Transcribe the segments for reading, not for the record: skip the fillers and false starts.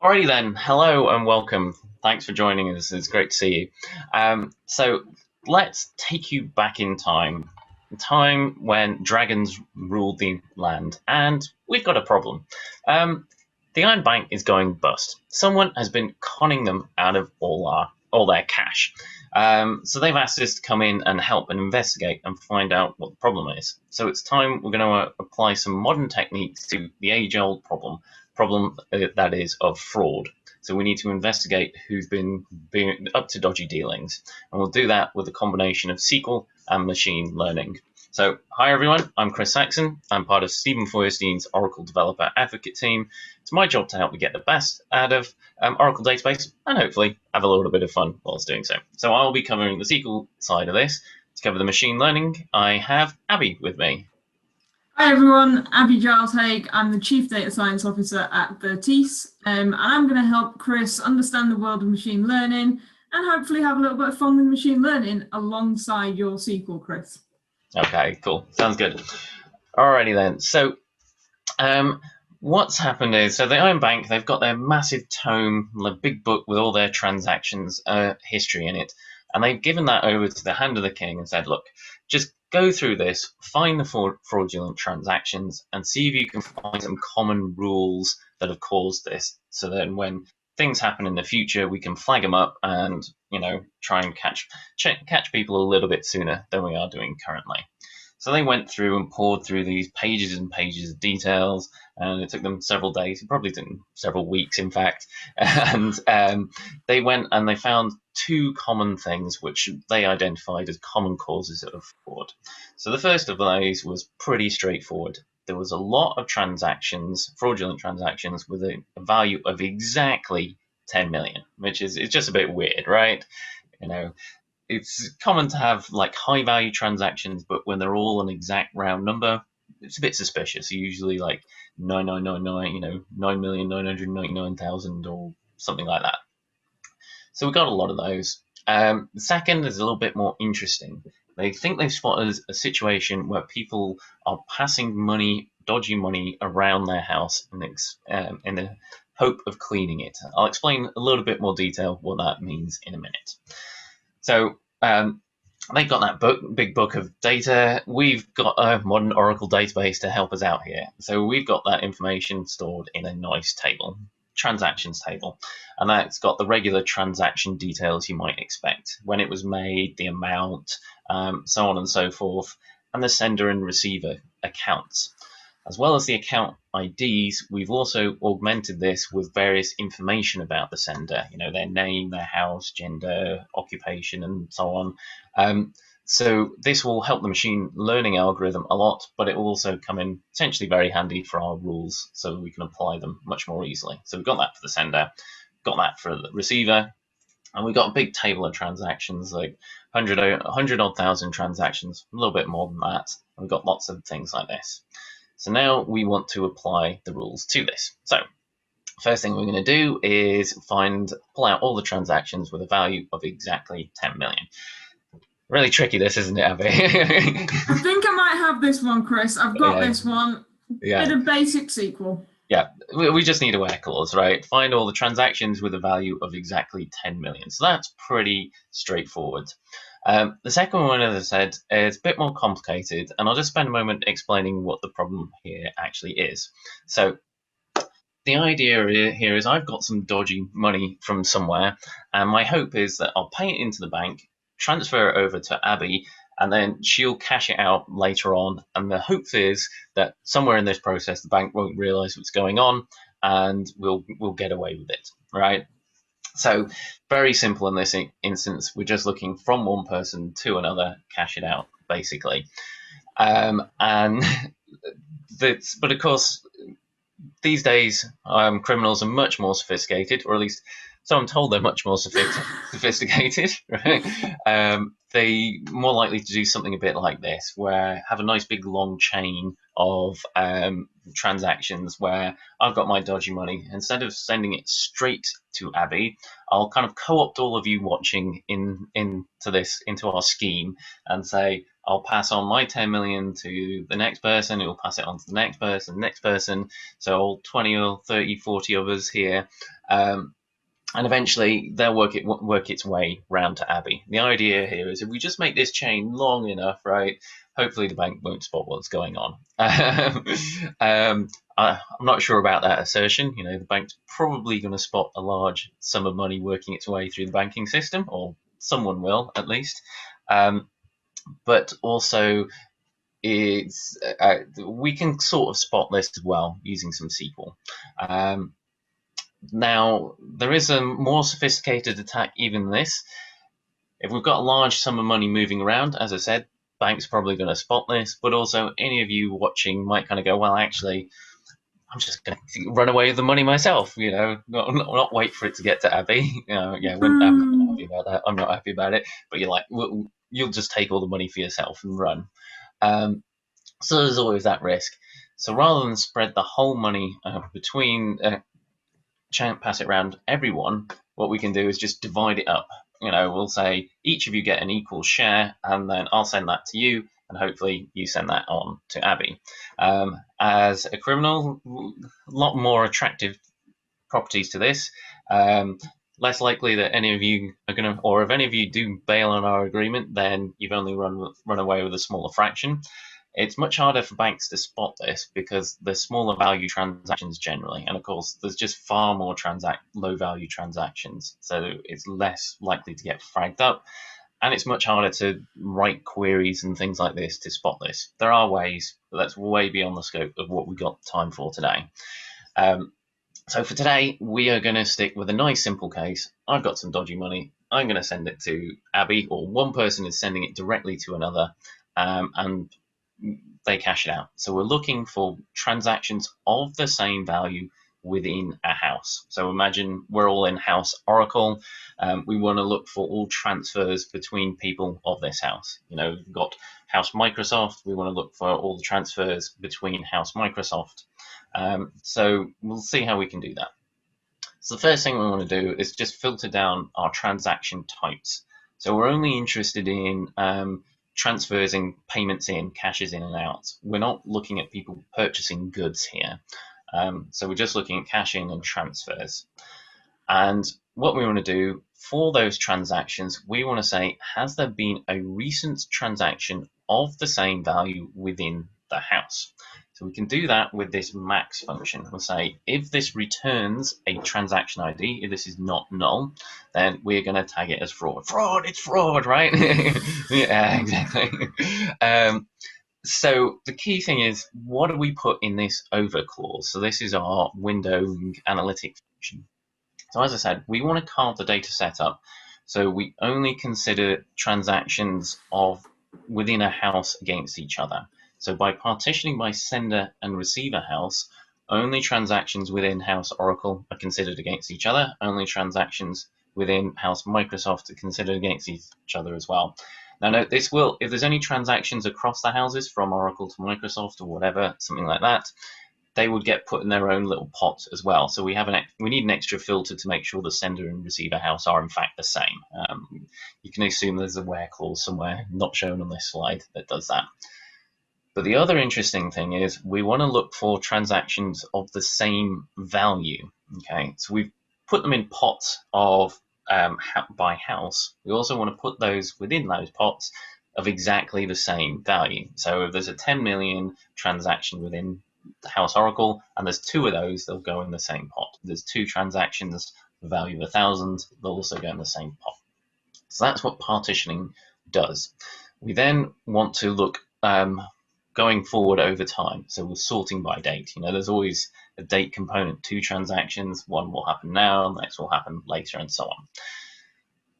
Alrighty then, hello and welcome. Thanks for joining us. It's great to see you. So let's take you back in time when dragons ruled the land, and we've got a problem. The Iron Bank is going bust. Someone has been conning them out of all their cash. So they've asked us to come in and help and investigate and find out what the problem is. So it's time we're going to apply some modern techniques to the age-old problem that is of fraud. So we need to investigate who's been up to dodgy dealings, and we'll do that with a combination of SQL and machine learning. So, hi everyone, I'm Chris Saxon. I'm part of Stephen Feuerstein's Oracle Developer Advocate team. It's my job to help you get the best out of Oracle database and hopefully have a little bit of fun whilst doing so. So I'll be covering the SQL side of this. To cover the machine learning, I have Abby with me. Hi everyone, Abby Giles Haig. I'm the Chief Data Science Officer at Vertice, and I'm going to help Chris understand the world of machine learning and hopefully have a little bit of fun with machine learning alongside your SQL, Chris. Okay, cool. Sounds good. Alrighty then. So what's happened is, so the Iron Bank, they've got their massive tome, the big book with all their transactions history in it, and they've given that over to the hand of the king and said, look, just go through this, find the fraudulent transactions, and see if you can find some common rules that have caused this. So then when things happen in the future, we can flag them up and, try and catch people a little bit sooner than we are doing currently. So they went through and poured through these pages and pages of details, and it took them several days. It probably took them several weeks, in fact. And they went and they found two common things which they identified as common causes of fraud. So the first of those was pretty straightforward. There was a lot of transactions, fraudulent transactions, with a value of exactly 10 million, which is just a bit weird, right? It's common to have like high value transactions, but when they're all an exact round number, it's a bit suspicious. Usually like 9999, 9,999,000 or something like that. So we got a lot of those. The second is a little bit more interesting. They think they've spotted a situation where people are passing money, dodgy money, around their house in the hope of cleaning it. I'll explain a little bit more detail what that means in a minute. So they've got that big book of data. We've got a modern Oracle database to help us out here. So we've got that information stored in a nice table, transactions table, and that's got the regular transaction details you might expect, when it was made, the amount, so on and so forth, and the sender and receiver accounts. As well as the account IDs, we've also augmented this with various information about the sender, their name, their house, gender, occupation, and so on. So this will help the machine learning algorithm a lot, but it will also come in essentially very handy for our rules, so we can apply them much more easily. So we've got that for the sender, got that for the receiver, and we've got a big table of transactions, like 100 odd thousand transactions, a little bit more than that. And we've got lots of things like this. So now we want to apply the rules to this. So first thing we're going to do is pull out all the transactions with a value of exactly 10 million. Really tricky this, isn't it, Abby? I think I might have this one, Chris. I've got this one. Yeah. Bit of basic SQL. Yeah, we just need a where clause, right? Find all the transactions with a value of exactly 10 million. So that's pretty straightforward. The second one, as I said, is a bit more complicated, and I'll just spend a moment explaining what the problem here actually is. So the idea here is I've got some dodgy money from somewhere, and my hope is that I'll pay it into the bank, transfer it over to Abby, and then she'll cash it out later on. And the hope is that somewhere in this process, the bank won't realize what's going on, and we'll get away with it, right? So very simple in this instance. We're just looking from one person to another, cash it out, basically. But of course, these days, criminals are much more sophisticated, or at least so I'm told they're much more sophisticated, right? They more likely to do something a bit like this, where have a nice big long chain of transactions where I've got my dodgy money. Instead of sending it straight to Abby, I'll kind of co-opt all of you watching into our scheme and say, I'll pass on my 10 million to the next person, who will pass it on to the next person. So all 20 or 30, 40 of us here. And eventually they'll work its way round to Abby. The idea here is if we just make this chain long enough, right, hopefully the bank won't spot what's going on. I'm not sure about that assertion. The bank's probably going to spot a large sum of money working its way through the banking system, or someone will at least. But also, we can sort of spot this as well using some SQL. Now, there is a more sophisticated attack even than this. If we've got a large sum of money moving around, as I said, bank's probably going to spot this, but also any of you watching might kind of go, well, actually, I'm just going to run away with the money myself, not wait for it to get to Abby. I'm not happy about that. I'm not happy about it. But you're like, well, you'll just take all the money for yourself and run. So there's always that risk. So rather than spread the whole money between pass it around everyone, what we can do is just divide it up. We'll say each of you get an equal share, and then I'll send that to you, and hopefully you send that on to Abby. As a criminal, a lot more attractive properties to this. Less likely that any of you are going to, or if any of you do bail on our agreement, then you've only run away with a smaller fraction. It's much harder for banks to spot this because they're smaller value transactions generally, and of course there's just far more low value transactions, so it's less likely to get flagged up, and it's much harder to write queries and things like this to spot this. There are ways, but that's way beyond the scope of what we got time for today. So for today, we are going to stick with a nice simple case. I've got some dodgy money. I'm going to send it to Abby, or one person is sending it directly to another, and they cash it out. So we're looking for transactions of the same value within a house. So imagine we're all in house Oracle. We want to look for all transfers between people of this house. We've got house Microsoft. We want to look for all the transfers between house Microsoft. So we'll see how we can do that. So the first thing we want to do is just filter down our transaction types. So we're only interested in transfers and payments in, cashes in and out. We're not looking at people purchasing goods here. So we're just looking at cash in and transfers. And what we want to do for those transactions, we want to say, has there been a recent transaction of the same value within the house? So we can do that with this max function. We'll say, if this returns a transaction ID, if this is not null, then we're going to tag it as fraud. Fraud, it's fraud, right? Yeah, exactly. So the key thing is, what do we put in this over clause? So this is our windowing analytic function. So as I said, we want to carve the data set up so we only consider transactions of within a house against each other. So by partitioning by sender and receiver house, only transactions within house Oracle are considered against each other. Only transactions within house Microsoft are considered against each other as well. Now note, this will, if there's any transactions across the houses from Oracle to Microsoft or whatever, something like that, they would get put in their own little pot as well. So we need an extra filter to make sure the sender and receiver house are in fact the same. You can assume there's a where clause somewhere not shown on this slide that does that. But the other interesting thing is we want to look for transactions of the same value. Okay, so we've put them in pots of by house. We also want to put those within those pots of exactly the same value. So if there's a 10 million transaction within the house Oracle, and there's two of those, they'll go in the same pot. If there's two transactions, the value of 1,000, they'll also go in the same pot. So that's what partitioning does. We then want to look going forward over time. So we're sorting by date. There's always a date component to transactions. One will happen now, the next will happen later, and so on.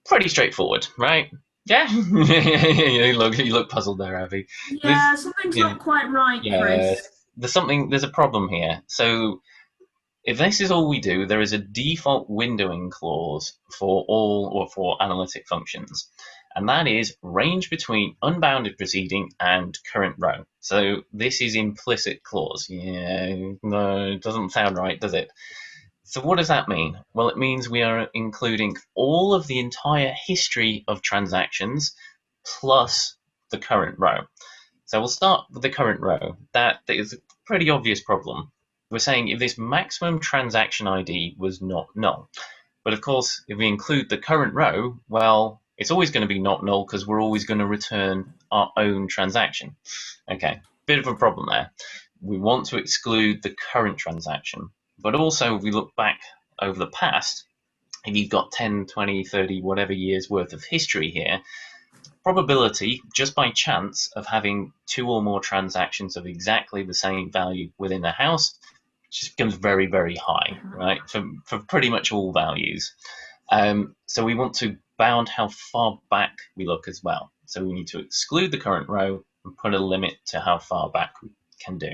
Pretty straightforward, right? Yeah. you look puzzled there, Abby. Yeah, something's not quite right, Chris. There's a problem here. So if this is all we do, there is a default windowing clause for all or for analytic functions, and that is range between unbounded preceding and current row. So this is implicit clause. Yeah, no, it doesn't sound right, does it? So what does that mean? Well, it means we are including all of the entire history of transactions plus the current row. So we'll start with the current row. That is a pretty obvious problem. We're saying if this maximum transaction ID was not null. But of course, if we include the current row, well, it's always going to be not null because we're always going to return our own transaction. Okay, bit of a problem there. We want to exclude the current transaction. But also, if we look back over the past, if you've got 10, 20, 30, whatever years worth of history here, probability, just by chance, of having two or more transactions of exactly the same value within a house just becomes very, very high, right, for pretty much all values. So we want to bound how far back we look as well. So we need to exclude the current row and put a limit to how far back we can do.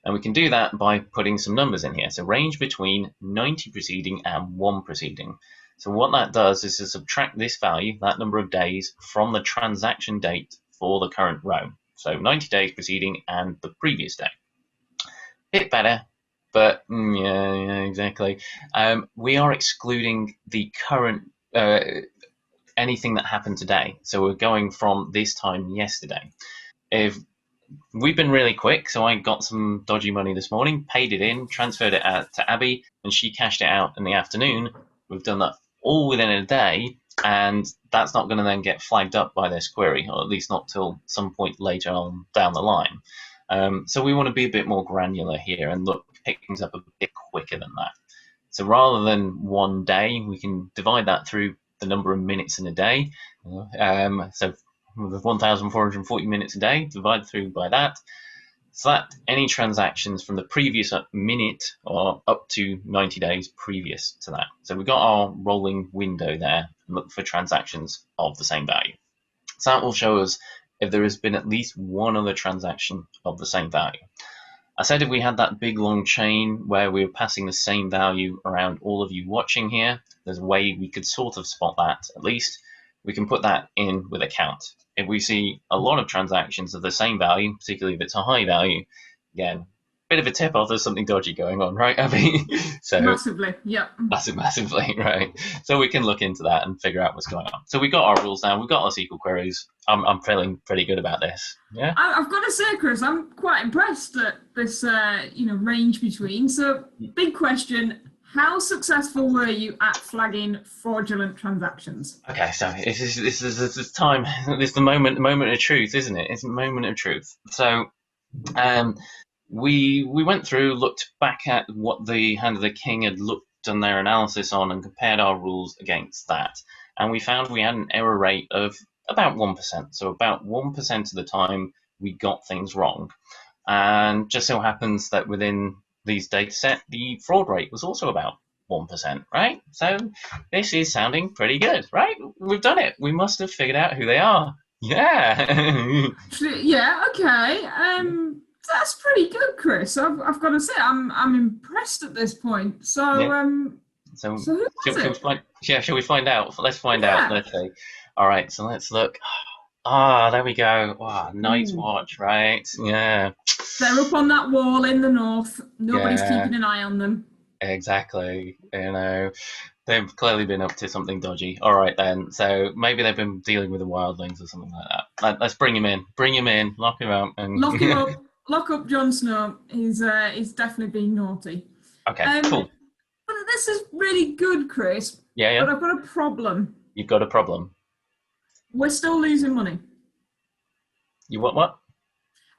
And we can do that by putting some numbers in here. So range between 90 preceding and 1 preceding. So what that does is to subtract this value, that number of days, from the transaction date for the current row. So 90 days preceding and the previous day. Bit better, but yeah, exactly. We are excluding the current, anything that happened today. So we're going from this time yesterday. If we've been really quick, so I got some dodgy money this morning, paid it in, transferred it out to Abby, and she cashed it out in the afternoon. We've done that all within a day, and that's not going to then get flagged up by this query, or at least not till some point later on down the line. So we want to be a bit more granular here and pick things up a bit quicker than that. So rather than 1 day, we can divide that through the number of minutes in a day. So with 1,440 minutes a day, divide through by that. So that any transactions from the previous minute or up to 90 days previous to that. So we've got our rolling window there and look for transactions of the same value. So that will show us if there has been at least one other transaction of the same value. I said if we had that big long chain where we were passing the same value around all of you watching here, there's a way we could sort of spot that at least. We can put that in with a count. If we see a lot of transactions of the same value, particularly if it's a high value, again, bit of a tip off there's something dodgy going on, right, Abby? So Massively, yep. Massively, right. So we can look into that and figure out what's going on. So we've got our rules now, we've got our SQL queries. I'm feeling pretty good about this. Yeah. I've got to say, Chris, I'm quite impressed at this, range between. So, big question. How successful were you at flagging fraudulent transactions? Okay, so this is time. This is the moment of truth, isn't it? It's a moment of truth. So, we went through, looked back at what the Hand of the King had done their analysis on, and compared our rules against that, and we found we had an error rate of about 1%. So about 1% of the time we got things wrong, and just so happens that within these data set, the fraud rate was also about 1%, right? So this is sounding pretty good, right? We've done it. We must have figured out who they are. Yeah. Yeah. Okay. That's pretty good, Chris. I've got to say, I'm impressed at this point. So, Yeah. So who was it? Shall we find out? Let's find out. Let's see. All right. So let's look. Ah, there we go. Wow, Night's Watch, right? Yeah. They're up on that wall in the north. Nobody's keeping an eye on them. Exactly. They've clearly been up to something dodgy. All right, then. So maybe they've been dealing with the wildlings or something like that. Let's bring him in. Bring him in. Lock him up. And lock him up. Lock up Jon Snow. He's definitely being naughty. Okay, cool. But this is really good, Chris. Yeah. But I've got a problem. You've got a problem. We're still losing money. You what?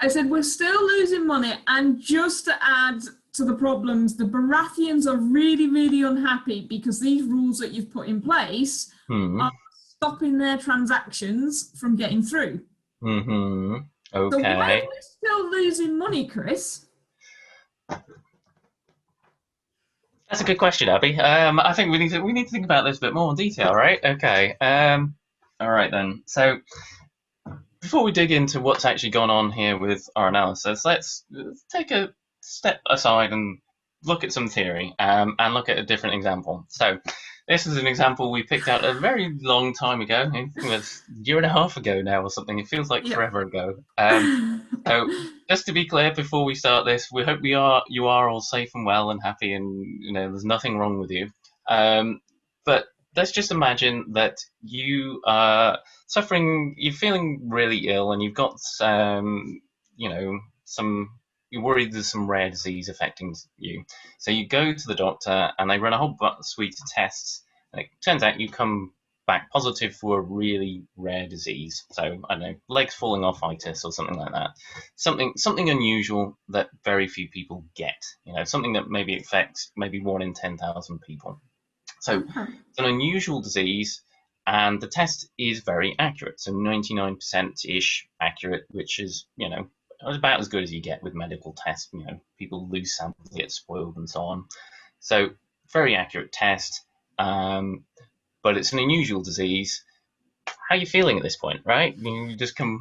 I said we're still losing money, and just to add to the problems, the Baratheons are really, really unhappy because these rules that you've put in place are stopping their transactions from getting through. Mm-hmm. Okay. So why are we still losing money, Chris? That's a good question, Abby. I think we need to think about this a bit more in detail, right? Okay. All right then. So before we dig into what's actually gone on here with our analysis, let's take a step aside and look at some theory and look at a different example. So this is an example we picked out a very long time ago. I think it was a year and a half ago now or something. It feels like Yep. forever ago. So just to be clear, before we start this, we hope you are all safe and well and happy, and there's nothing wrong with you. But let's just imagine that you are suffering, you're feeling really ill, and you've got some you're worried there's some rare disease affecting you. So you go to the doctor, and they run a whole suite of tests, and it turns out you come back positive for a really rare disease. So I don't know, legs falling off itis or something like that. Something unusual that very few people get. Something that maybe affects maybe 1 in 10,000 people. So it's an unusual disease, and the test is very accurate. So 99%-ish accurate, which is about as good as you get with medical tests. People lose samples, get spoiled, and so on. So very accurate test. But it's an unusual disease. How are you feeling at this point, right? You just come.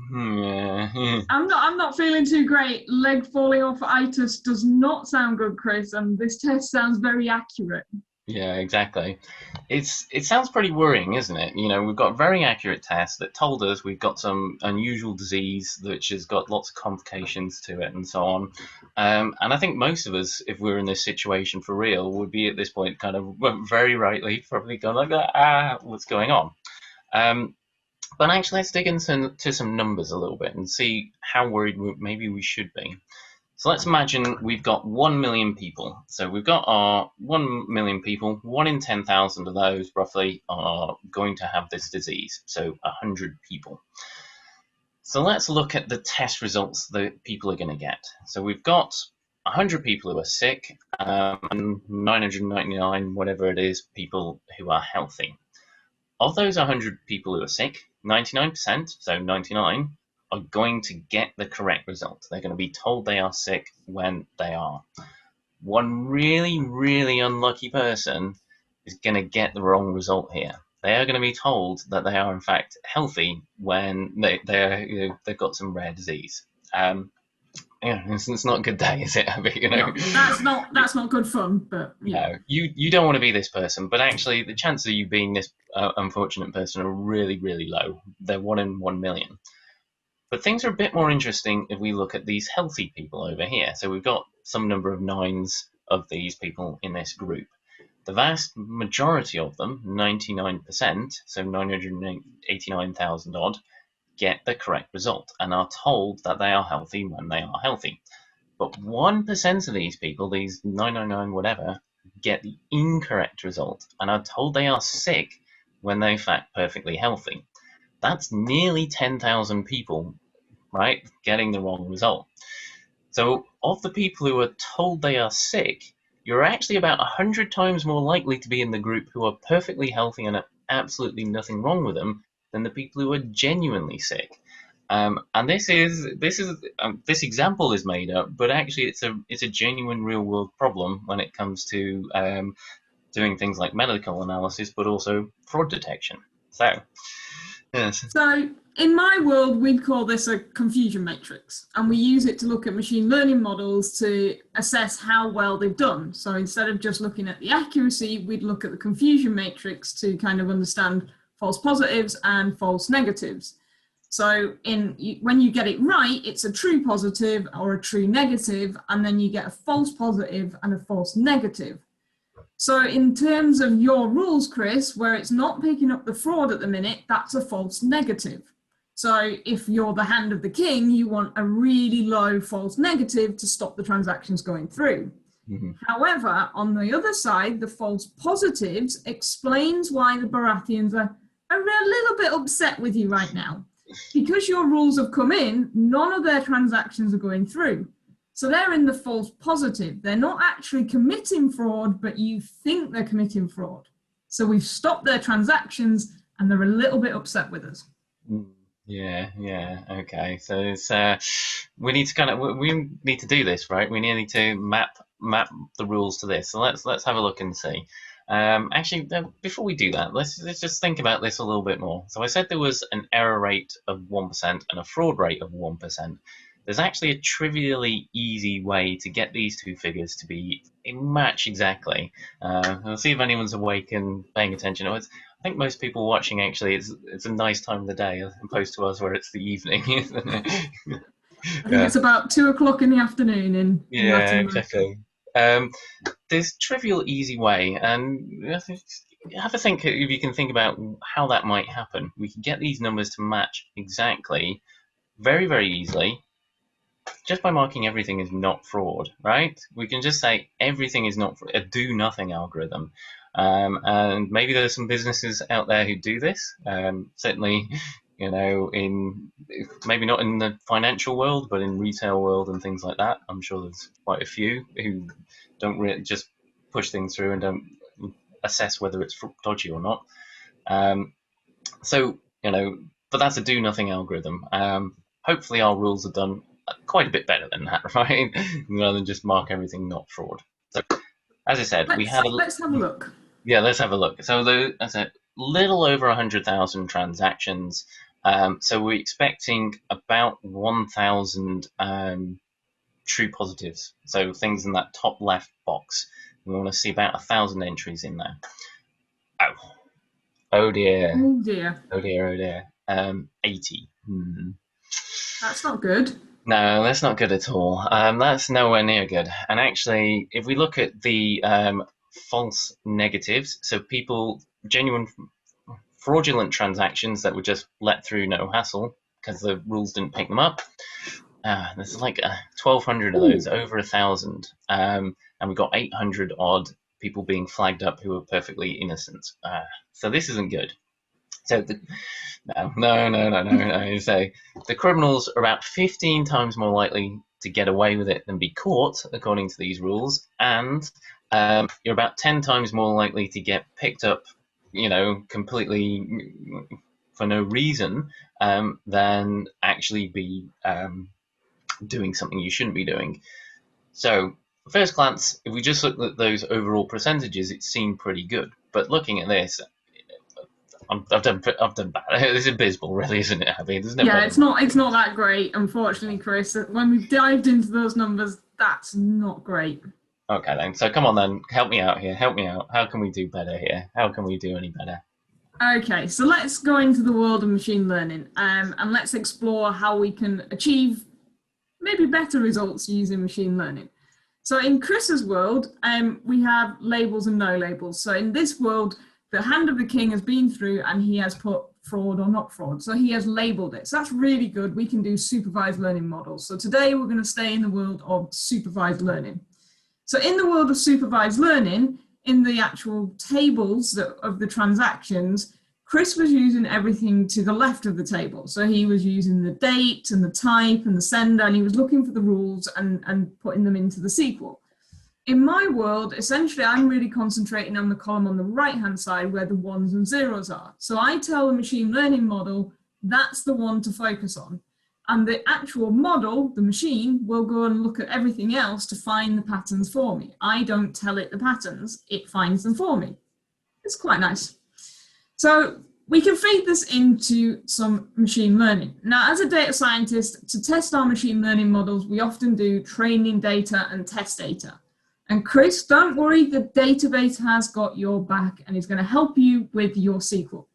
I'm not feeling too great. Leg falling off itis does not sound good, Chris, and this test sounds very accurate. Yeah, exactly. It sounds pretty worrying, isn't it? We've got a very accurate test that told us we've got some unusual disease which has got lots of complications to it and so on. And I think most of us, if we were in this situation for real, would be at this point kind of very rightly probably going like, what's going on? But actually, let's dig into some numbers a little bit and see how worried maybe we should be. So let's imagine we've got 1 million people. So we've got our 1 million people, 1 in 10,000 of those roughly are going to have this disease. So 100 people. So let's look at the test results that people are going to get. So we've got 100 people who are sick and 999, whatever it is, people who are healthy. Of those 100 people who are sick, 99%, so 99, are going to get the correct result. They're going to be told they are sick when they are. One really, really unlucky person is going to get the wrong result here. They are going to be told that they are in fact healthy when they've got some rare disease. It's not a good day, is it, Abby? No, that's not good fun. But yeah. No, you don't want to be this person, but actually the chances of you being this unfortunate person are really, really low. They're 1 in 1 million. But things are a bit more interesting if we look at these healthy people over here. So we've got some number of 9s of these people in this group. The vast majority of them, 99%, so 989,000 odd, get the correct result and are told that they are healthy when they are healthy. But 1% of these people, these 999 whatever, get the incorrect result and are told they are sick when they're in fact perfectly healthy. That's nearly 10,000 people, right, getting the wrong result. So of the people who are told they are sick, you're actually about 100 times more likely to be in the group who are perfectly healthy and have absolutely nothing wrong with them than the people who are genuinely sick. And this example is made up, but actually it's a genuine real world problem when it comes to doing things like medical analysis, but also fraud detection. So, yes. So in my world, we'd call this a confusion matrix, and we use it to look at machine learning models to assess how well they've done. So instead of just looking at the accuracy, we'd look at the confusion matrix to kind of understand false positives and false negatives. So when you get it right, it's a true positive or a true negative, and then you get a false positive and a false negative. So in terms of your rules, Chris, where it's not picking up the fraud at the minute, that's a false negative. So if you're the hand of the king, you want a really low false negative to stop the transactions going through. Mm-hmm. However, on the other side, the false positives explains why the Baratheons are a little bit upset with you right now. Because your rules have come in, none of their transactions are going through. So they're in the false positive. They're not actually committing fraud, but you think they're committing fraud. So we've stopped their transactions and they're a little bit upset with us. Yeah, okay. So it's we need to do this, right? We need to map the rules to this. So let's have a look and see. Actually, before we do that, let's just think about this a little bit more. So I said there was an error rate of 1% and a fraud rate of 1%. there's actually a trivially easy way to get these two figures to be match exactly. We'll see if anyone's awake and paying attention. I think most people watching, actually, it's a nice time of the day, as opposed to us where it's the evening. I think it's about 2 o'clock in the afternoon in Yeah, Latin America. exactly. There's trivial, easy way, and have a think if you can think about how that might happen. We can get these numbers to match exactly, very, very easily, just by marking everything as not fraud, right? We can just say everything is not a do-nothing algorithm. And maybe there's some businesses out there who do this. Certainly, in maybe not in the financial world, but in retail world and things like that. I'm sure there's quite a few who don't really just push things through and don't assess whether it's dodgy or not. But that's a do-nothing algorithm. Hopefully, our rules are done quite a bit better than that, right? Rather than just mark everything not fraud. So, as I said, Let's have a look. Yeah, let's have a look. So, as a little over 100,000 transactions. So we're expecting about 1,000 true positives. So things in that top left box. We want to see about 1,000 entries in there. Oh dear. Oh dear. Oh dear. Oh dear. 80. That's not good. No, that's not good at all. That's nowhere near good. And actually, if we look at the false negatives, so genuine fraudulent transactions that were just let through no hassle because the rules didn't pick them up, there's like 1,200 of those, over 1,000. And we got 800 odd people being flagged up who are perfectly innocent. So this isn't good. So no. So the criminals are about 15 times more likely to get away with it than be caught, according to these rules, and you're about 10 times more likely to get picked up, completely for no reason, than actually be doing something you shouldn't be doing. So, at first glance, if we just look at those overall percentages, it seemed pretty good. But looking at this, I've done bad. It's abysmal, really, isn't it, Abby? There's no it's not that great, unfortunately, Chris. When we've dived into those numbers, that's not great. Okay, then. So come on, then. Help me out here. Help me out. How can we do better here? How can we do any better? Okay, so let's go into the world of machine learning, and let's explore how we can achieve maybe better results using machine learning. So in Chris's world, we have labels and no labels. So in this world, the hand of the king has been through and he has put fraud or not fraud. So he has labeled it. So that's really good. We can do supervised learning models. So today we're going to stay in the world of supervised learning. So in the world of supervised learning, in the actual tables of the transactions, Chris was using everything to the left of the table. So he was using the date and the type and the sender, and he was looking for the rules and putting them into the SQL. In my world, essentially, I'm really concentrating on the column on the right-hand side where the ones and zeros are. So I tell the machine learning model, that's the one to focus on. And the actual model, the machine, will go and look at everything else to find the patterns for me. I don't tell it the patterns, it finds them for me. It's quite nice. So we can feed this into some machine learning. Now, as a data scientist, to test our machine learning models, we often do training data and test data. And Chris, don't worry, the database has got your back and is going to help you with your SQL.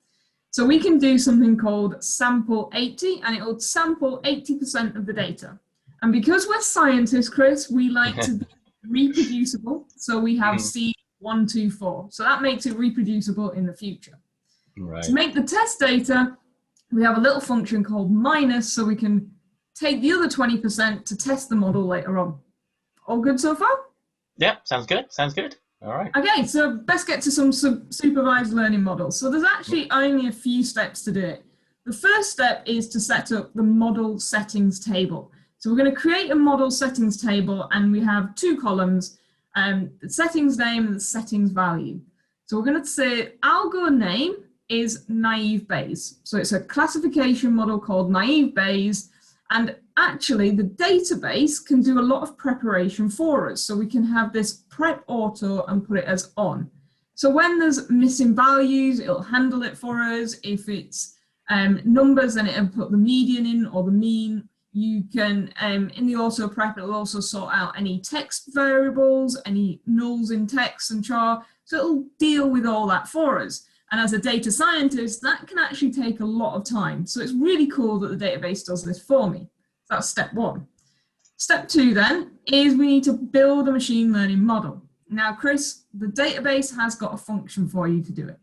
So we can do something called sample 80, and it will sample 80% of the data. And because we're scientists, Chris, we like to be reproducible. So we have C124. So that makes it reproducible in the future. Right. To make the test data, we have a little function called minus, so we can take the other 20% to test the model later on. All good so far? Yeah, sounds good. Sounds good. All right. Okay, so let's get to some supervised learning models. So there's actually only a few steps to do it. The first step is to set up the model settings table. So we're going to create a model settings table, and we have two columns, the settings name and the settings value. So we're going to say algo name is naive Bayes. So it's a classification model called naive Bayes, and actually the database can do a lot of preparation for us. So we can have this prep auto and put it as on. So when there's missing values, it'll handle it for us. If it's numbers, then it'll put the median in or the mean. You can, in the auto prep, it'll also sort out any text variables, any nulls in text and char. So it'll deal with all that for us. And as a data scientist, that can actually take a lot of time. So it's really cool that the database does this for me. That's step one. Step two then is we need to build a machine learning model. Now, Chris, the database has got a function for you to do it.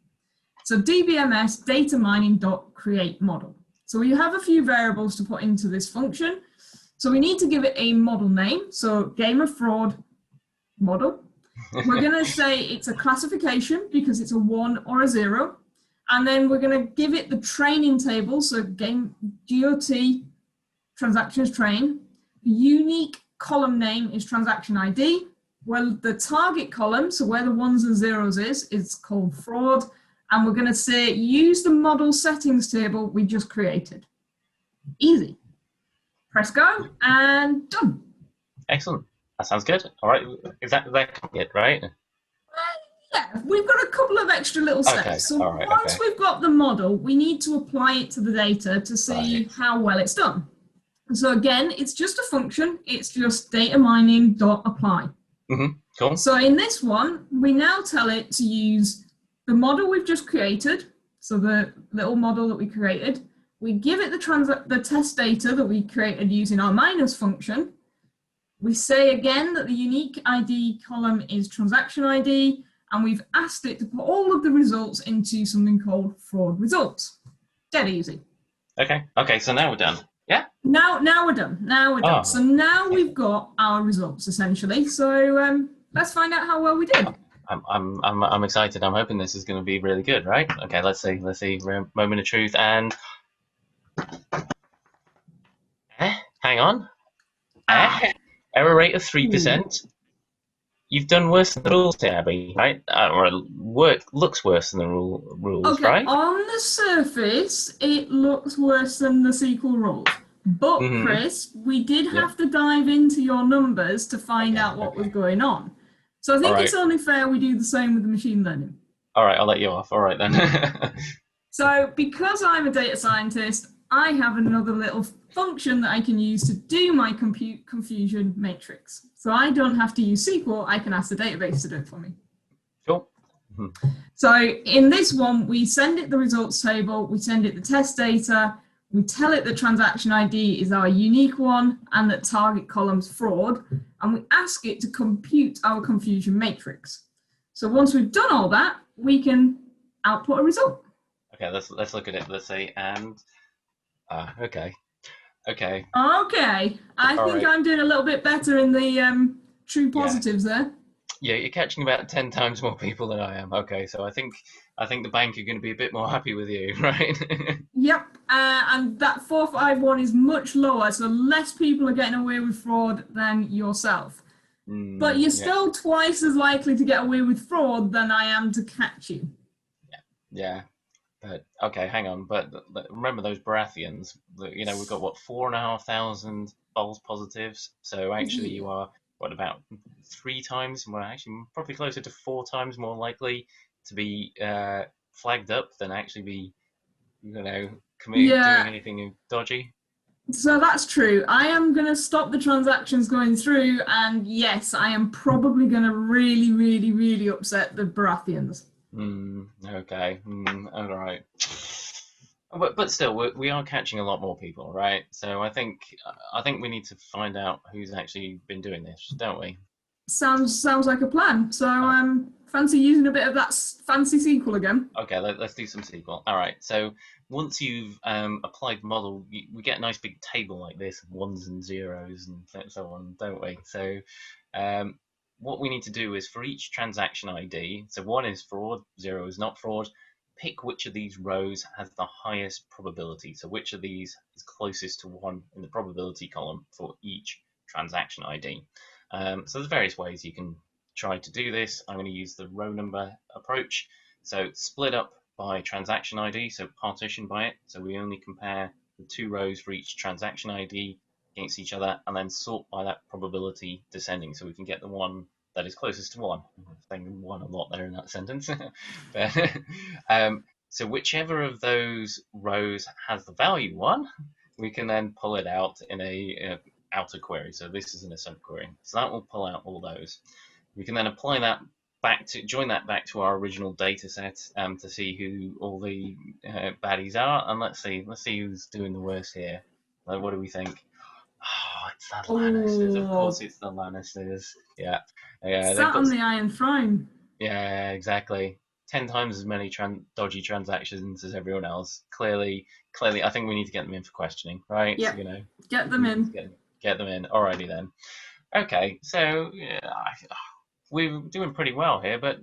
So DBMS data mining dot create model. So we have a few variables to put into this function. So we need to give it a model name. So game of fraud model. We're going to say it's a classification because it's a 1 or a 0. And then we're going to give it the training table. So game GOT transactions train. The unique column name is transaction ID. Well, the target column, so where the 1s and 0s is called fraud. And we're going to say use the model settings table we just created. Easy. Press go and done. Excellent. That sounds good. All right. Is that it, right? Yeah, we've got a couple of extra little steps. Okay. So All right, once we've got the model, we need to apply it to the data to see how well it's done. So again, it's just a function. It's just data mining dot apply. Cool. So in this one, we now tell it to use the model we've just created. So the little model that we created, we give it the test data that we created using our minus function. We say again that the unique ID column is transaction ID, and we've asked it to put all of the results into something called fraud results. Dead easy. Okay, so now we're done. Yeah? Now we're done. Oh. So now we've got our results essentially. So let's find out how well we did. I'm excited. I'm hoping this is going to be really good, right? Okay, let's see. Moment of truth and hang on. Error rate of 3%. You've done worse than the rules here, Abby, right? Or looks worse than the rules, okay, right? On the surface, it looks worse than the SQL rules. But, Chris, we did have to dive into your numbers to find out what was going on. So I think it's only fair we do the same with the machine learning. All right, I'll let you off. All right, then. So because I'm a data scientist, I have another little function that I can use to do my compute confusion matrix. So I don't have to use SQL, I can ask the database to do it for me. Sure. So in this one, we send it the results table, we send it the test data, we tell it that transaction ID is our unique one and that target column's fraud, and we ask it to compute our confusion matrix. So once we've done all that, we can output a result. Okay, let's look at it. Let's say and okay. I think I'm doing a little bit better in the true positives there. Yeah, you're catching about 10 times more people than I am. Okay, so I think the bank are going to be a bit more happy with you, right? Yep, and that 451 is much lower, so less people are getting away with fraud than yourself. But you're still twice as likely to get away with fraud than I am to catch you. Yeah. But okay, hang on. But remember those Baratheons? We've got what 4,500 false positives. So actually, you are about 3 times? Well, actually, probably closer to 4 times more likely to be flagged up than actually be, doing anything dodgy. So that's true. I am going to stop the transactions going through, and yes, I am probably going to really, really, really upset the Baratheons. Okay. All right. But still, we are catching a lot more people, right? So I think we need to find out who's actually been doing this, don't we? Sounds like a plan. So fancy using a bit of that fancy SQL again? Okay, let's do some SQL. All right. So once you've applied the model, we get a nice big table like this of 1s and 0s and so on, don't we? So what we need to do is for each transaction ID, so 1 is fraud, 0 is not fraud, pick which of these rows has the highest probability. So which of these is closest to 1 in the probability column for each transaction ID. So there's various ways you can try to do this. I'm going to use the row number approach. So split up by transaction ID, so partition by it. So we only compare the 2 rows for each transaction ID against each other, and then sort by that probability descending, so we can get the one that is closest to 1. I'm saying 1 a lot there in that sentence. So whichever of those rows has the value 1, we can then pull it out in a outer query. So this is in a subquery. So that will pull out all those. We can then apply that join that back to our original data set to see who all the baddies are. And let's see who's doing the worst here. Like, what do we think? Oh, it's the Lannisters. Of course, it's the Lannisters. Yeah, they've Sat got. on the Iron Throne. Yeah, exactly. 10 times as many dodgy transactions as everyone else. Clearly, I think we need to get them in for questioning, right? Yep. You know, Get them in. Get them in. Alrighty then. Okay, so yeah, we're doing pretty well here, but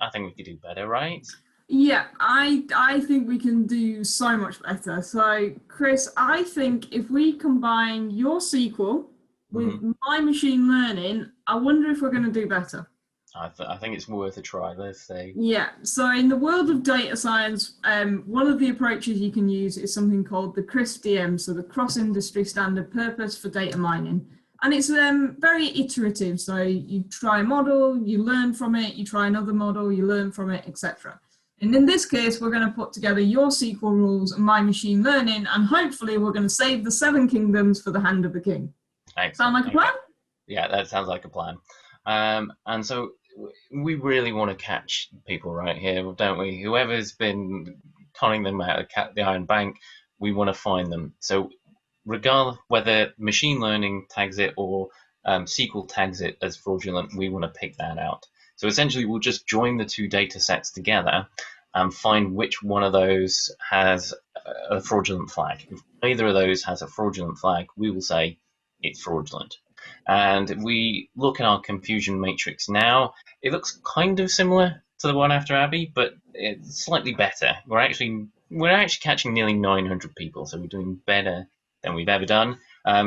I think we could do better, right? Yeah, I think we can do so much better. So, Chris, I think if we combine your SQL with my machine learning, I wonder if we're going to do better. I think it's worth a try. Let's see. Yeah, so in the world of data science, one of the approaches you can use is something called the CRISP-DM, so the Cross-Industry Standard Purpose for Data Mining. And it's very iterative, so you try a model, you learn from it, you try another model, you learn from it, etc. And in this case, we're going to put together your SQL rules and my machine learning, and hopefully we're going to save the 7 kingdoms for the hand of the king. Excellent. Sound like a plan? Yeah, that sounds like a plan. And so we really want to catch people right here, don't we? Whoever's been conning them out of the Iron Bank, we want to find them. So regardless whether machine learning tags it or SQL tags it as fraudulent, we want to pick that out. So essentially, we'll just join the two data sets together and find which one of those has a fraudulent flag. If either of those has a fraudulent flag, we will say it's fraudulent. And if we look at our confusion matrix now, it looks kind of similar to the one after Abby, but it's slightly better. We're actually catching nearly 900 people, so we're doing better than we've ever done.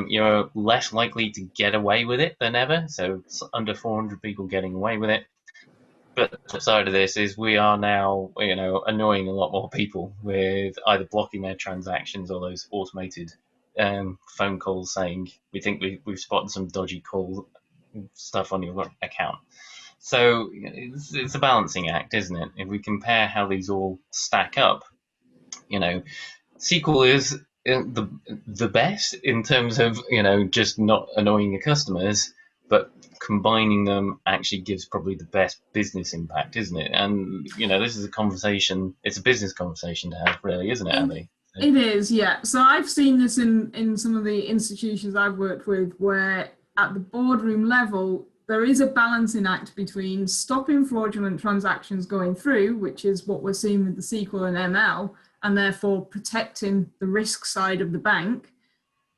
You're less likely to get away with it than ever, so it's under 400 people getting away with it. But the flip side of this is we are now, annoying a lot more people with either blocking their transactions or those automated phone calls saying we think we've spotted some dodgy call stuff on your account. So it's a balancing act, isn't it? If we compare how these all stack up, SQL is the best in terms of just not annoying your customers, but combining them actually gives probably the best business impact, isn't it? And this is a conversation. It's a business conversation to have, really, isn't it, Abby? It is, yeah. So I've seen this in some of the institutions I've worked with, where at the boardroom level, there is a balancing act between stopping fraudulent transactions going through, which is what we're seeing with the SQL and ML, and therefore protecting the risk side of the bank.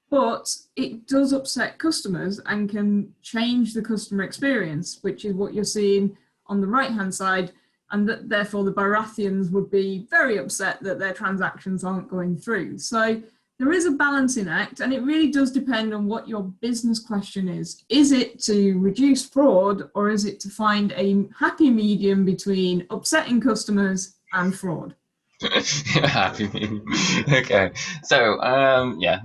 But it does upset customers and can change the customer experience, which is what you're seeing on the right-hand side. And that therefore the Baratheons would be very upset that their transactions aren't going through. So there is a balancing act, and it really does depend on what your business question is. Is it to reduce fraud, or is it to find a happy medium between upsetting customers and fraud? Happy medium. Okay, so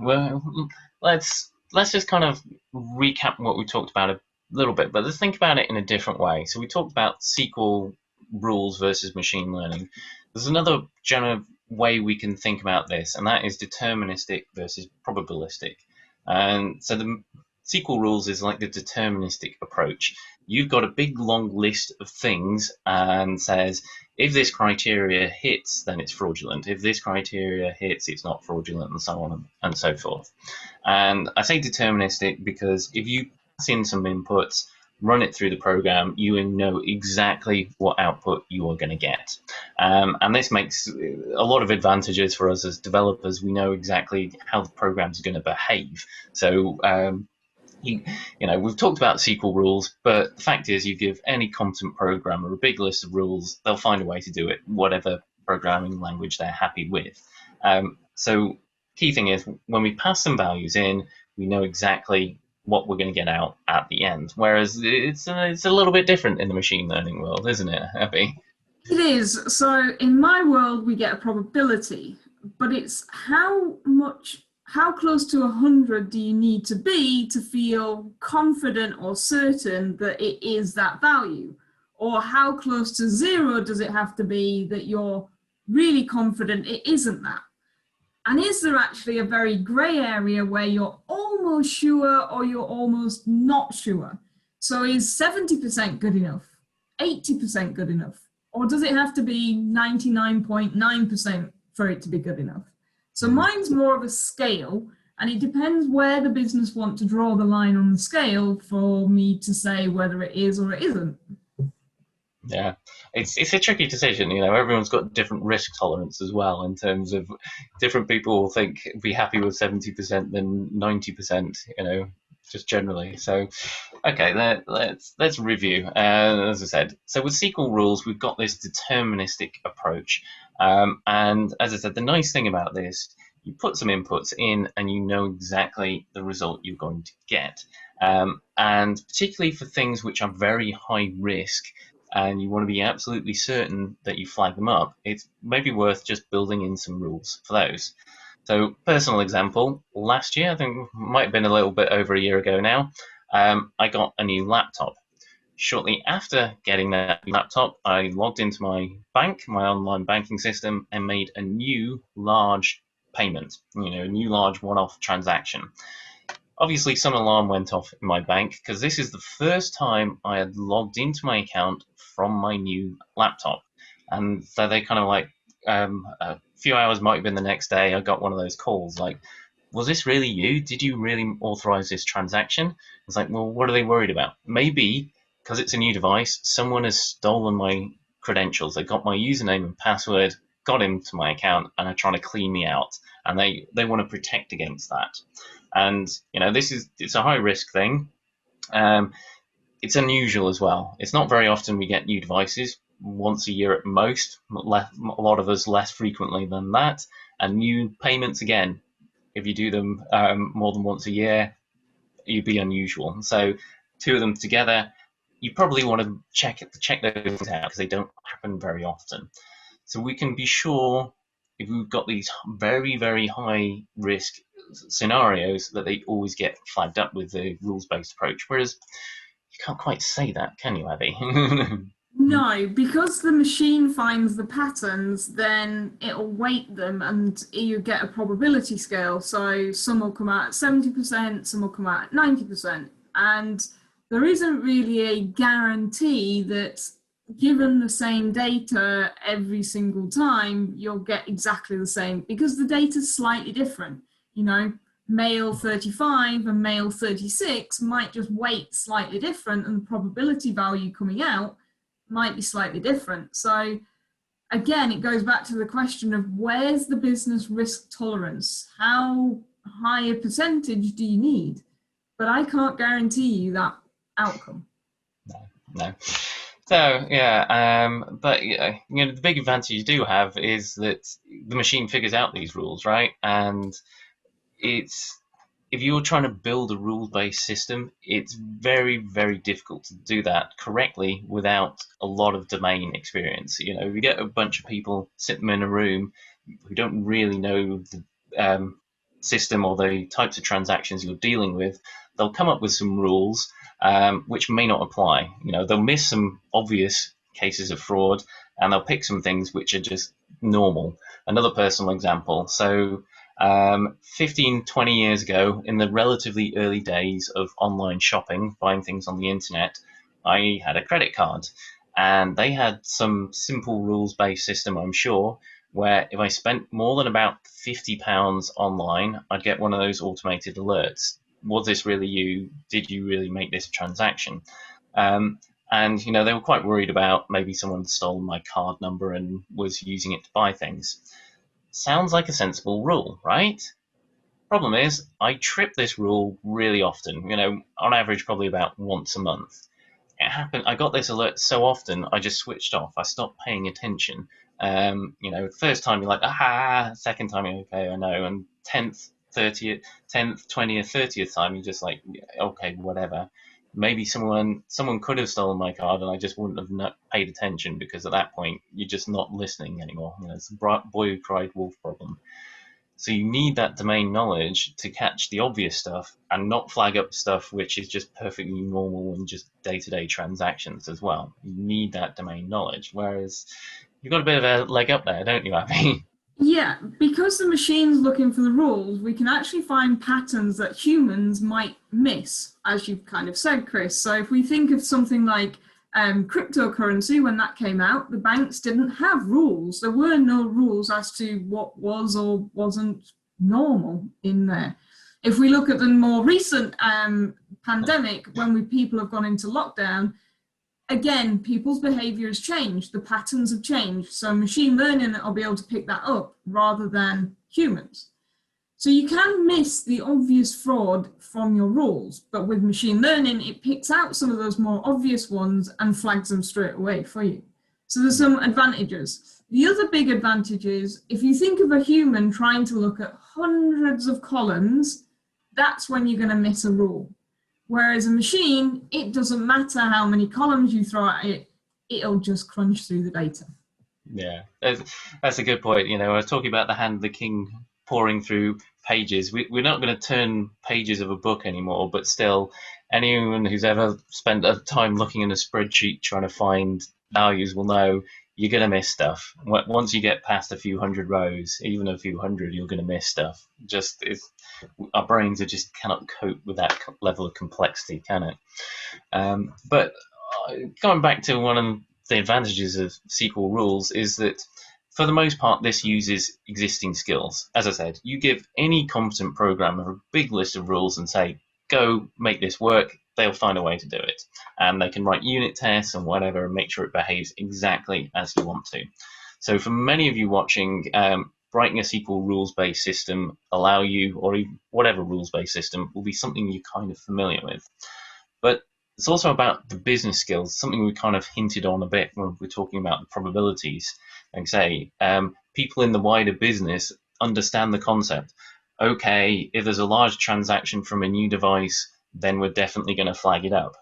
well, let's just kind of recap what we talked about a little bit, but let's think about it in a different way. So we talked about SQL rules versus machine learning. There's another general way we can think about this, and that is deterministic versus probabilistic. And so the SQL rules is like the deterministic approach. You've got a big long list of things and says, if this criteria hits, then it's fraudulent. If this criteria hits, it's not fraudulent, and so on and so forth. And I say deterministic because if you pass in some inputs, run it through the program, you know exactly what output you are going to get. And this makes a lot of advantages for us as developers. We know exactly how the program is going to behave. So, we've talked about SQL rules, but the fact is you give any competent programmer a big list of rules, they'll find a way to do it, whatever programming language they're happy with. So key thing is when we pass some values in, we know exactly what we're going to get out at the end. Whereas it's a little bit different in the machine learning world, isn't it, Abby? It is. So in my world, we get a probability, but it's how close to 100 do you need to be to feel confident or certain that it is that value? Or how close to 0 does it have to be that you're really confident it isn't that? And is there actually a very grey area where you're almost sure or you're almost not sure? So is 70% good enough? 80% good enough? Or does it have to be 99.9% for it to be good enough? So Mm. mine's more of a scale, and it depends where the business want to draw the line on the scale for me to say whether it is or it isn't. Yeah, it's a tricky decision. You know, everyone's got different risk tolerance as well. In terms of different people will be happy with 70% than 90%. You know, just generally. So, okay, let's review. As I said, so with SQL rules, we've got this deterministic approach, and as I said, the nice thing about this, you put some inputs in, and you know exactly the result you're going to get. And particularly for things which are very high risk, and you want to be absolutely certain that you flag them up, it's maybe worth just building in some rules for those. So, personal example, last year, I think it might have been a little bit over a year ago now, I got a new laptop. Shortly after getting that laptop, I logged into my bank, my online banking system, and made a new large payment, a new large one-off transaction. Obviously, some alarm went off in my bank because this is the first time I had logged into my account from my new laptop. And so they kind of like, a few hours might have been the next day, I got one of those calls like, was this really you? Did you really authorize this transaction? It's like, well, what are they worried about? Maybe because it's a new device, someone has stolen my credentials. They got my username and password, got into my account, and are trying to clean me out. And they want to protect against that. And it's a high risk thing. Um, it's unusual as well. It's not very often we get new devices. Once a year at most. A lot of us less frequently than that. And new payments again. If you do them more than once a year, you'd be unusual. So two of them together, you probably want to check those things out because they don't happen very often. So we can be sure if we've got these very, very high risk scenarios that they always get flagged up with the rules-based approach. Whereas you can't quite say that, can you, Abby? No, because the machine finds the patterns, then it'll weight them and you get a probability scale. So some will come out at 70%, some will come out at 90%. And there isn't really a guarantee that given the same data every single time, you'll get exactly the same because the data's slightly different. You know, male 35 and male 36 might just weight slightly different, and the probability value coming out might be slightly different. So again, it goes back to the question of where's the business risk tolerance? How high a percentage do you need? But I can't guarantee you that outcome. No. So yeah, but the big advantage you do have is that the machine figures out these rules, right? And it's if you're trying to build a rule-based system, it's very, very difficult to do that correctly without a lot of domain experience. If you get a bunch of people, sit them in a room who don't really know the system or the types of transactions you're dealing with, they'll come up with some rules which may not apply. They'll miss some obvious cases of fraud, and they'll pick some things which are just normal. Another personal example. So 15, 20 years ago, in the relatively early days of online shopping, buying things on the internet, I had a credit card. And they had some simple rules-based system, I'm sure, where if I spent more than about £50 online, I'd get one of those automated alerts. Was this really you? Did you really make this transaction? And they were quite worried about maybe someone stolen my card number and was using it to buy things. Sounds like a sensible rule, right? Problem is, I trip this rule really often, on average, probably about once a month. It happened, I got this alert so often, I just switched off. I stopped paying attention. First time you're like, aha, second time you're okay, I know, and 10th, 20th, 30th time you're just like, okay, whatever. Maybe someone could have stolen my card and I just wouldn't have not paid attention because at that point you're just not listening anymore. It's the boy who cried wolf problem. So you need that domain knowledge to catch the obvious stuff and not flag up stuff which is just perfectly normal and just day-to-day transactions as well. You need that domain knowledge, whereas you've got a bit of a leg up there, don't you, Abby? Yeah, because the machine's looking for the rules, we can actually find patterns that humans might miss, as you've kind of said, Chris. So if we think of something like cryptocurrency, when that came out, the banks didn't have rules. There were no rules as to what was or wasn't normal in there. If we look at the more recent pandemic, when people have gone into lockdown, again, people's behavior has changed, the patterns have changed. So machine learning will be able to pick that up rather than humans. So you can miss the obvious fraud from your rules, but with machine learning, it picks out some of those more obvious ones and flags them straight away for you. So there's some advantages. The other big advantage is if you think of a human trying to look at hundreds of columns, that's when you're going to miss a rule. Whereas a machine, it doesn't matter how many columns you throw at it, it'll just crunch through the data. Yeah, that's a good point. I was talking about the hand of the king pouring through pages. We're not going to turn pages of a book anymore, but still, anyone who's ever spent a time looking in a spreadsheet trying to find values will know you're going to miss stuff. Once you get past a few hundred rows, even a few hundred, you're going to miss stuff. Our brains just cannot cope with that level of complexity, can it? But going back to one of the advantages of SQL rules is that for the most part, this uses existing skills. As I said, you give any competent programmer a big list of rules and say, go make this work, they'll find a way to do it. And they can write unit tests and whatever and make sure it behaves exactly as you want to. So for many of you watching, writing a SQL rules-based system allow you, or even whatever rules-based system, will be something you're kind of familiar with. But it's also about the business skills, something we kind of hinted on a bit when we're talking about the probabilities. Like say, people in the wider business understand the concept. Okay, if there's a large transaction from a new device, then we're definitely going to flag it up.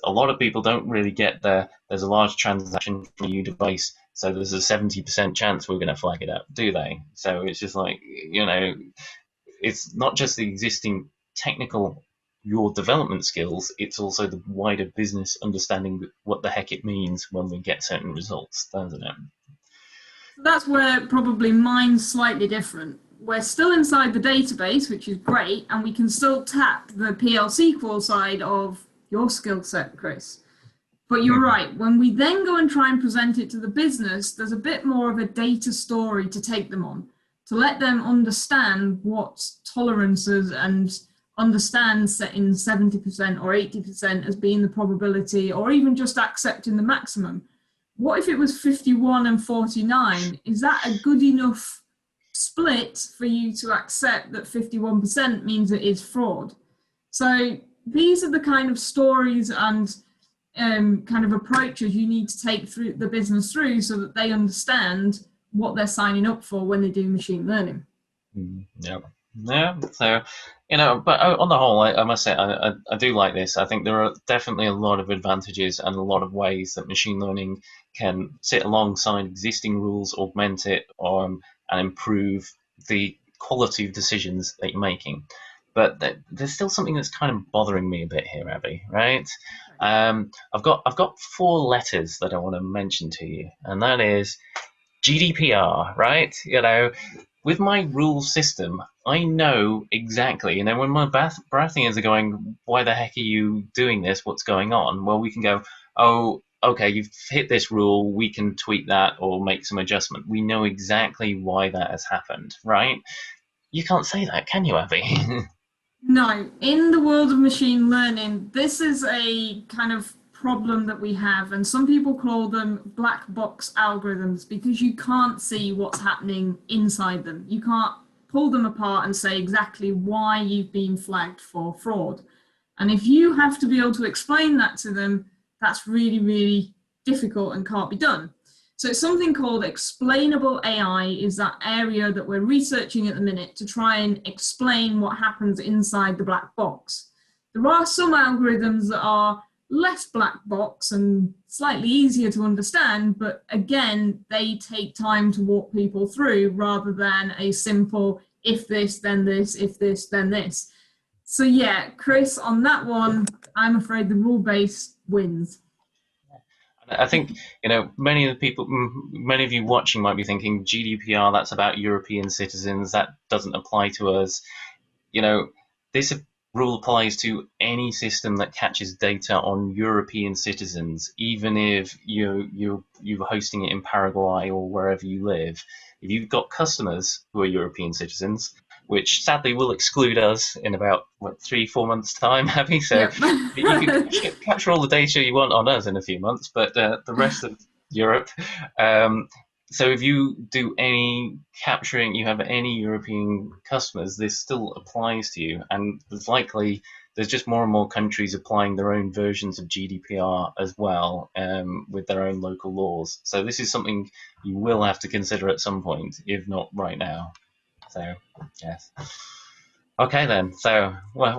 A lot of people don't really get there's a large transaction from a new device, so there's a 70% chance we're going to flag it up, do they? So it's just like, it's not just the existing technical your development skills, it's also the wider business understanding what the heck it means when we get certain results, doesn't it? So that's where probably mine's slightly different. We're still inside the database, which is great, and we can still tap the PL SQL side of your skill set, Chris. But you're right, when we then go and try and present it to the business, there's a bit more of a data story to take them on, to let them understand what tolerances and understand setting 70% or 80% as being the probability, or even just accepting the maximum. What if it was 51 and 49? Is that a good enough split for you to accept that 51% means it is fraud? So these are the kind of stories and kind of approaches you need to take through the business through so that they understand what they're signing up for when they do machine learning. Yeah. Yeah. So, but on the whole, I must say, I do like this. I think there are definitely a lot of advantages and a lot of ways that machine learning can sit alongside existing rules, augment it, and improve the quality of decisions that you're making. But there's still something that's kind of bothering me a bit here, Abby, right? I've got four letters that I want to mention to you, and that is GDPR, right? With my rule system, I know exactly, when my Baratheons are going, why the heck are you doing this? What's going on? Well, we can go, oh, okay, you've hit this rule, we can tweak that or make some adjustment. We know exactly why that has happened, right? You can't say that, can you, Abby? No, in the world of machine learning, this is a kind of problem that we have, and some people call them black box algorithms because you can't see what's happening inside them. You can't pull them apart and say exactly why you've been flagged for fraud. And if you have to be able to explain that to them, that's really, really difficult and can't be done. So it's something called explainable AI is that area that we're researching at the minute to try and explain what happens inside the black box. There are some algorithms that are less black box and slightly easier to understand, but again, they take time to walk people through rather than a simple if this, then this, if this, then this. So yeah, Chris, on that one, I'm afraid the rule-based wins. I think, many of the people, many of you watching might be thinking GDPR, that's about European citizens, that doesn't apply to us. This rule applies to any system that catches data on European citizens, even if you're hosting it in Paraguay or wherever you live. If you've got customers who are European citizens, which sadly will exclude us in about 3-4 months' time, Abby. So Yep. you can capture all the data you want on us in a few months, but the rest of Europe. So if you do any capturing, you have any European customers, this still applies to you, and there's just more and more countries applying their own versions of GDPR as well, with their own local laws. So this is something you will have to consider at some point, if not right now. So, yes. Okay then. So, where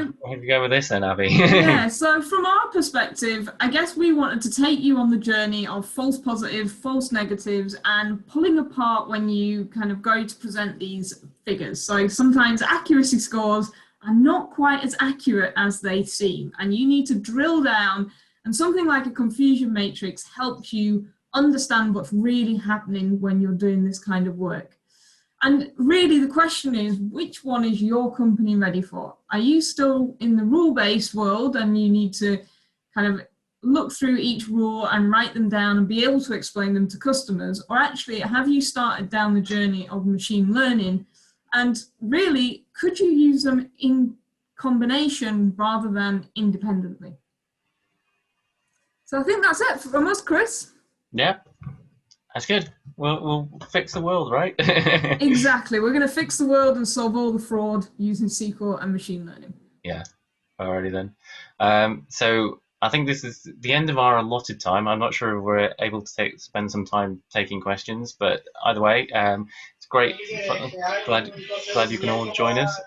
do you go with this then, Abby? Yeah, so from our perspective, I guess we wanted to take you on the journey of false positives, false negatives, and pulling apart when you kind of go to present these figures. So sometimes accuracy scores are not quite as accurate as they seem, and you need to drill down, and something like a confusion matrix helps you understand what's really happening when you're doing this kind of work. And really the question is, which one is your company ready for? Are you still in the rule-based world and you need to kind of look through each rule and write them down and be able to explain them to customers? Or actually, have you started down the journey of machine learning? And really, could you use them in combination rather than independently? So I think that's it from us, Chris. Yeah, that's good. We'll fix the world, right? Exactly. We're going to fix the world and solve all the fraud using SQL and machine learning. Yeah. Alrighty then. So I think this is the end of our allotted time. I'm not sure if we're able to spend some time taking questions, but either way, it's great. Glad you can all join us.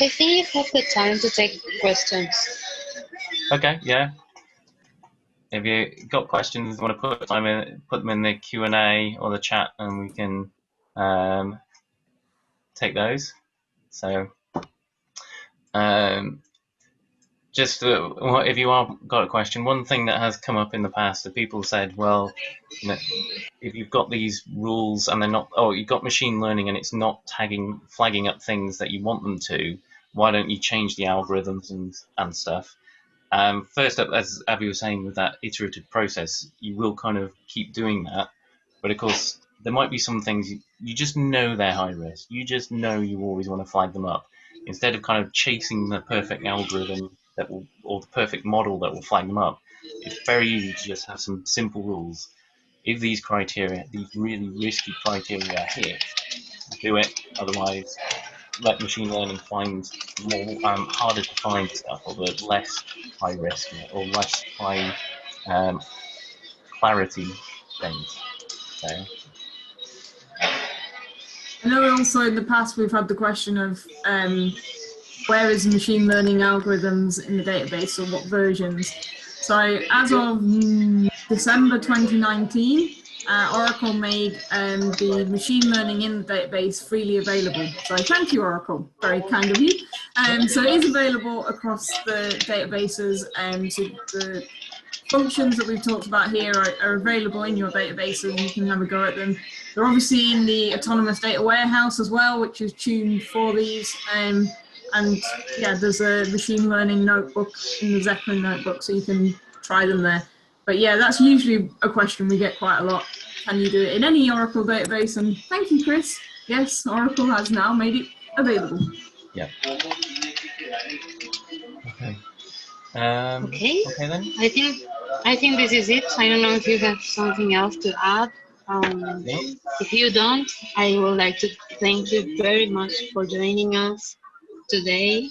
I think you have the time to take questions. Okay. Yeah. If you got questions, want to put them in the Q&A or the chat, and we can take those. So, just if you are got a question, one thing that has come up in the past that people said, well, if you've got these rules and they're not, you've got machine learning and it's not flagging up things that you want them to, why don't you change the algorithms and stuff? First up, as Abby was saying, with that iterative process, you will kind of keep doing that. But of course, there might be some things you just know they're high risk. You just know you always want to flag them up. Instead of kind of chasing the perfect algorithm or the perfect model that will flag them up, it's very easy to just have some simple rules. If these really risky criteria are hit, do it. Otherwise, let machine learning find more harder to find stuff, or the less high risk or less high clarity things. So. I know also in the past we've had the question of where is machine learning algorithms in the database, or what versions. So as of December 2019, Oracle made the machine learning in the database freely available. So thank you, Oracle, very kind of you. So it is available across the databases, so the functions that we've talked about here are available in your database, and you can have a go at them. They're obviously in the autonomous data warehouse as well, which is tuned for these. And yeah, there's a machine learning notebook in the Zeppelin notebook, so you can try them there. But yeah, that's usually a question we get quite a lot. Can you do it in any Oracle database? And thank you, Chris. Yes, Oracle has now made it available. Yeah. Okay. Okay then. I think this is it. I don't know if you have something else to add. If you don't, I would like to thank you very much for joining us today.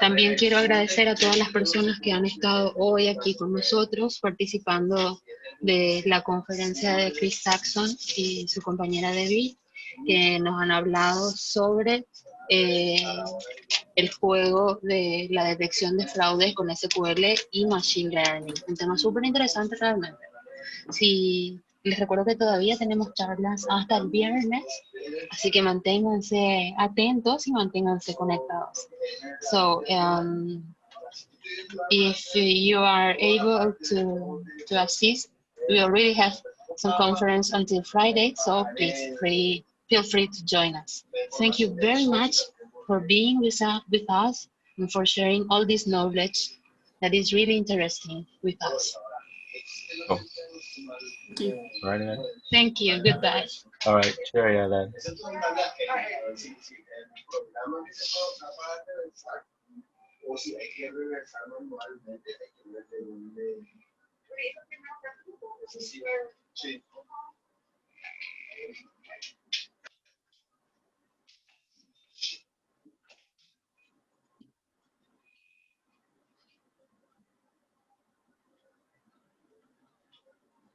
También quiero agradecer a todas las personas que han estado hoy aquí con nosotros participando de la conferencia de Chris Saxon y su compañera Debbie, que nos han hablado sobre el juego de la detección de fraudes con SQL y Machine Learning. Un tema súper interesante realmente. Si les recuerdo que todavía tenemos charlas hasta el viernes, así que manténganse atentos y manténganse conectados. So, If you are able to assist, we already have some conference until Friday, so please feel free to join us. Thank you very much for being with us and for sharing all this knowledge that is really interesting with us. Cool. Thank you. Right then. Thank you. Goodbye. All right. Cheerio then. O si hay que regresar manualmente, hay que meter un... Sí.